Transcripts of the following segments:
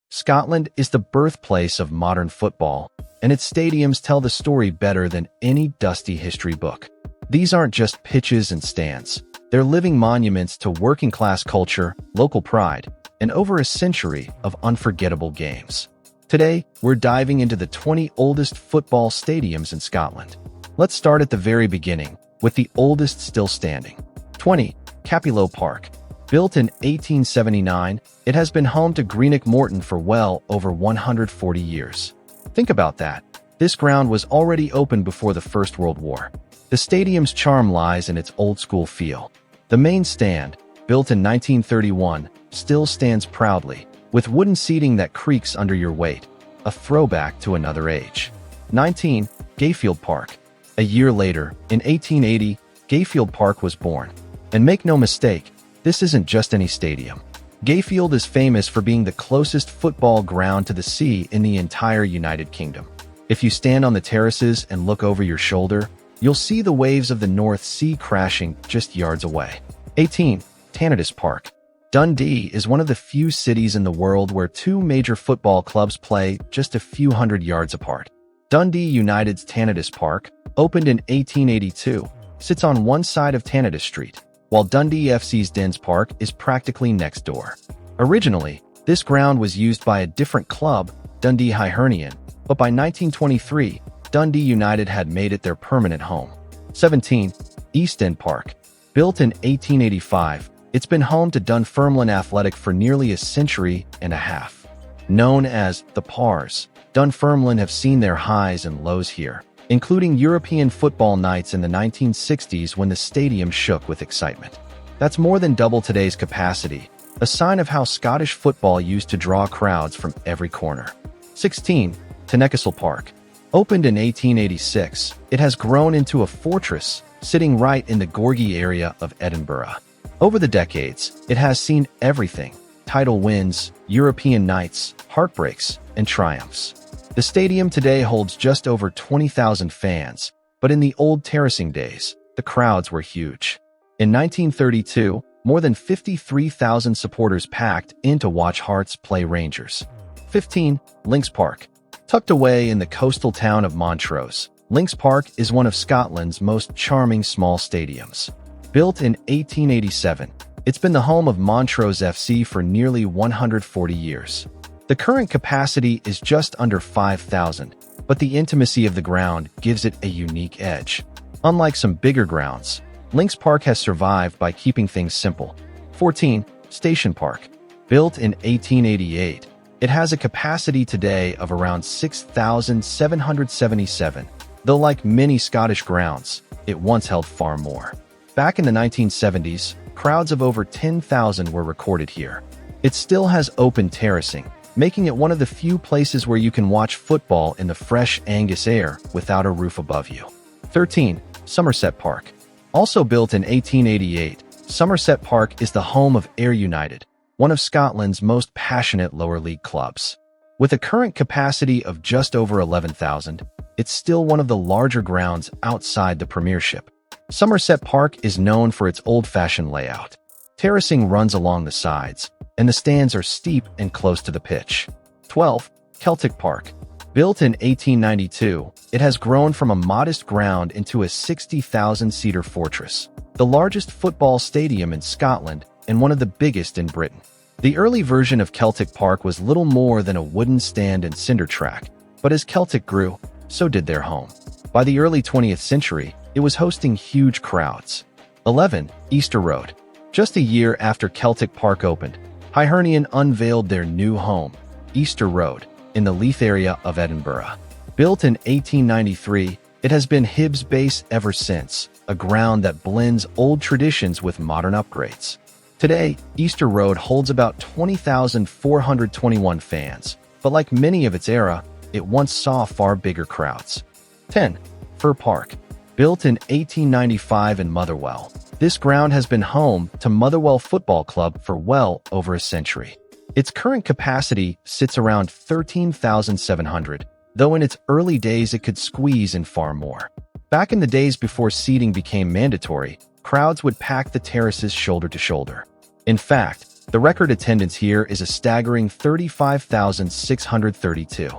Scotland is the birthplace of modern football, and its stadiums tell the story better than any dusty history book. These aren't just pitches and stands. They're living monuments to working-class culture, local pride, and over a century of unforgettable games. Today, we're diving into the 20 oldest football stadiums in Scotland. Let's start at the very beginning, with the oldest still standing. 20. Cappielow Park. Built in 1879, it has been home to Greenock Morton for well over 140 years. Think about that. This ground was already open before the First World War. The stadium's charm lies in its old-school feel. The main stand, built in 1931, still stands proudly, with wooden seating that creaks under your weight, a throwback to another age. 19. Gayfield Park. A year later, in 1880, Gayfield Park was born. And make no mistake, this isn't just any stadium. Gayfield is famous for being the closest football ground to the sea in the entire United Kingdom. If you stand on the terraces and look over your shoulder, you'll see the waves of the North Sea crashing just yards away. 18. Tannadice Park. Dundee is one of the few cities in the world where two major football clubs play just a few hundred yards apart. Dundee United's Tannadice Park, opened in 1882, sits on one side of Tannadice Street, while Dundee FC's Dens Park is practically next door. Originally, this ground was used by a different club, Dundee Hibernian, but by 1923, Dundee United had made it their permanent home. 17. East End Park. Built in 1885, it's been home to Dunfermline Athletic for nearly a century and a half. Known as the Pars, Dunfermline have seen their highs and lows here, including European football nights in the 1960s when the stadium shook with excitement. That's more than double today's capacity, a sign of how Scottish football used to draw crowds from every corner. 16. Tannadice Park. Opened in 1886, it has grown into a fortress, sitting right in the Gorgie area of Edinburgh. Over the decades, it has seen everything: title wins, European nights, heartbreaks, and triumphs. The stadium today holds just over 20,000 fans, but in the old terracing days, the crowds were huge. In 1932, more than 53,000 supporters packed in to watch Hearts play Rangers. 15. Lynx Park. Tucked away in the coastal town of Montrose, Lynx Park is one of Scotland's most charming small stadiums. Built in 1887, it's been the home of Montrose FC for nearly 140 years. The current capacity is just under 5,000, but the intimacy of the ground gives it a unique edge. Unlike some bigger grounds, Lynx Park has survived by keeping things simple. 14. Station Park. Built in 1888, it has a capacity today of around 6,777, though like many Scottish grounds, it once held far more. Back in the 1970s, crowds of over 10,000 were recorded here. It still has open terracing, making it one of the few places where you can watch football in the fresh Angus air without a roof above you. 13. Somerset Park. Also built in 1888, Somerset Park is the home of Ayr United, one of Scotland's most passionate lower league clubs. With a current capacity of just over 11,000, it's still one of the larger grounds outside the Premiership. Somerset Park is known for its old-fashioned layout. Terracing runs along the sides, and the stands are steep and close to the pitch. 12. Celtic Park. Built in 1892, it has grown from a modest ground into a 60,000-seater fortress, the largest football stadium in Scotland and one of the biggest in Britain. The early version of Celtic Park was little more than a wooden stand and cinder track, but as Celtic grew, so did their home. By the early 20th century, it was hosting huge crowds. 11. Easter Road. Just a year after Celtic Park opened, Hibernian unveiled their new home, Easter Road, in the Leith area of Edinburgh. Built in 1893, it has been Hibs' base ever since, a ground that blends old traditions with modern upgrades. Today, Easter Road holds about 20,421 fans, but like many of its era, it once saw far bigger crowds. 10. Fir Park. Built in 1895 in Motherwell, this ground has been home to Motherwell Football Club for well over a century. Its current capacity sits around 13,700, though in its early days it could squeeze in far more. Back in the days before seating became mandatory, crowds would pack the terraces shoulder to shoulder. In fact, The record attendance here is a staggering 35,632.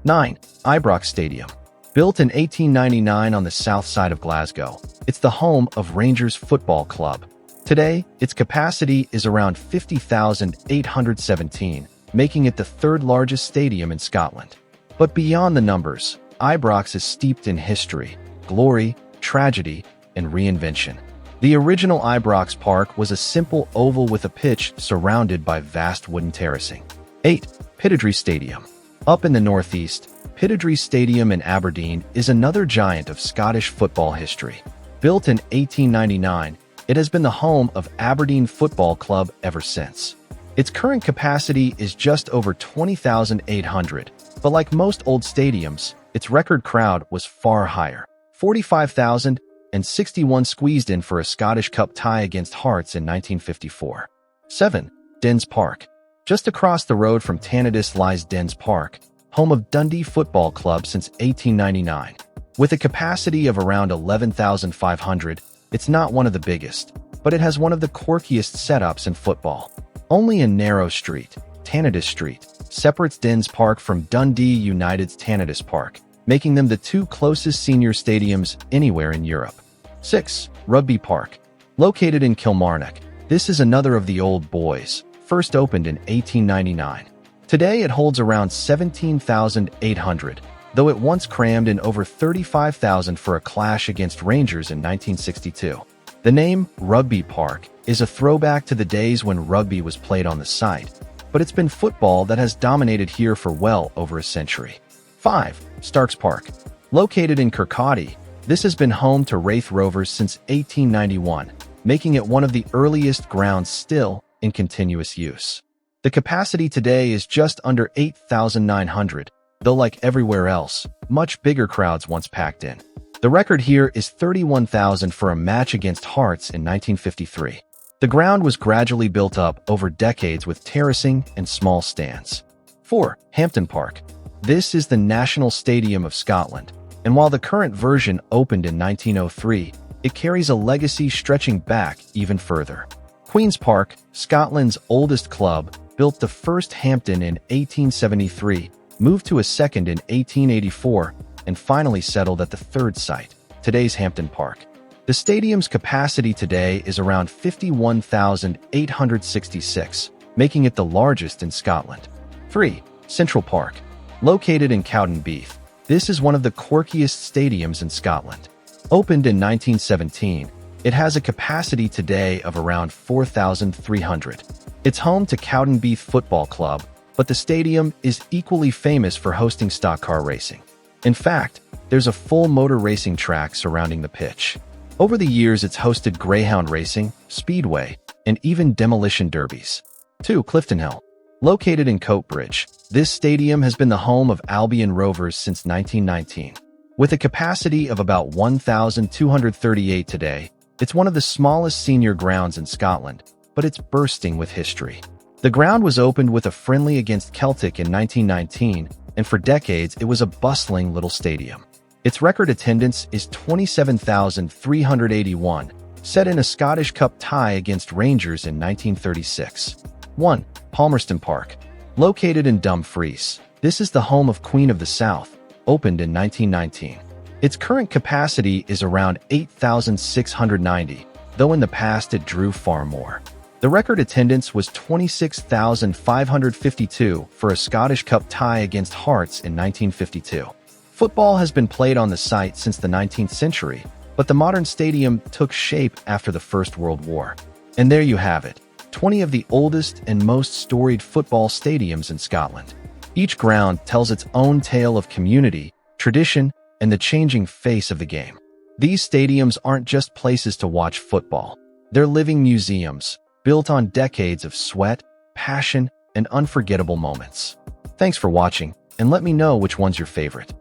9. Ibrox Stadium. Built in 1899 on the south side of Glasgow, it's the home of Rangers Football Club. Today, its capacity is around 50,817, making it the third largest stadium in Scotland. But beyond the numbers, Ibrox is steeped in history, glory, tragedy, and reinvention. The original Ibrox Park was a simple oval with a pitch surrounded by vast wooden terracing. 8. Pittodrie Stadium. Up in the northeast, Pittodrie Stadium in Aberdeen is another giant of Scottish football history. Built in 1899, it has been the home of Aberdeen Football Club ever since. Its current capacity is just over 20,800, but like most old stadiums, its record crowd was far higher. 45,061 squeezed in for a Scottish Cup tie against Hearts in 1954. 7. Dens Park. Just across the road from Tannadice lies Dens Park, home of Dundee Football Club since 1899. With a capacity of around 11,500, it's not one of the biggest, but it has one of the quirkiest setups in football. Only a narrow street, Tannadice Street, separates Dens Park from Dundee United's Tannadice Park, making them the two closest senior stadiums anywhere in Europe. 6. Rugby Park. Located in Kilmarnock, this is another of the old boys, first opened in 1899. Today it holds around 17,800, though it once crammed in over 35,000 for a clash against Rangers in 1962. The name Rugby Park is a throwback to the days when rugby was played on the site, but it's been football that has dominated here for well over a century. 5. Starks Park. Located in Kirkcaldy, this has been home to Wraith Rovers since 1891, making it one of the earliest grounds still in continuous use. The capacity today is just under 8,900, though like everywhere else, much bigger crowds once packed in. The record here is 31,000 for a match against Hearts in 1953. The ground was gradually built up over decades with terracing and small stands. 4. Hampden Park. This is the national stadium of Scotland, and while the current version opened in 1903, it carries a legacy stretching back even further. Queen's Park, Scotland's oldest club, built the first Hampden in 1873, moved to a second in 1884, and finally settled at the third site, today's Hampden Park. The stadium's capacity today is around 51,866, making it the largest in Scotland. 3. Central Park. Located in Cowdenbeath, this is one of the quirkiest stadiums in Scotland. Opened in 1917, it has a capacity today of around 4,300. It's home to Cowdenbeath Football Club, but the stadium is equally famous for hosting stock car racing. In fact, there's a full motor racing track surrounding the pitch. Over the years, it's hosted greyhound racing, speedway, and even demolition derbies. 2. Cliftonhill. Located in Coatbridge, this stadium has been the home of Albion Rovers since 1919. With a capacity of about 1,238 today, it's one of the smallest senior grounds in Scotland, but it's bursting with history. The ground was opened with a friendly against Celtic in 1919, and for decades it was a bustling little stadium. Its record attendance is 27,381, set in a Scottish Cup tie against Rangers in 1936. 1. Palmerston Park. Located in Dumfries, this is the home of Queen of the South, opened in 1919. Its current capacity is around 8,690, though in the past it drew far more. The record attendance was 26,552 for a Scottish Cup tie against Hearts in 1952. Football has been played on the site since the 19th century, but the modern stadium took shape after the First World War. And there you have it, 20 of the oldest and most storied football stadiums in Scotland. Each ground tells its own tale of community, tradition, and the changing face of the game. These stadiums aren't just places to watch football. They're living museums, built on decades of sweat, passion, and unforgettable moments. Thanks for watching, and let me know which one's your favorite.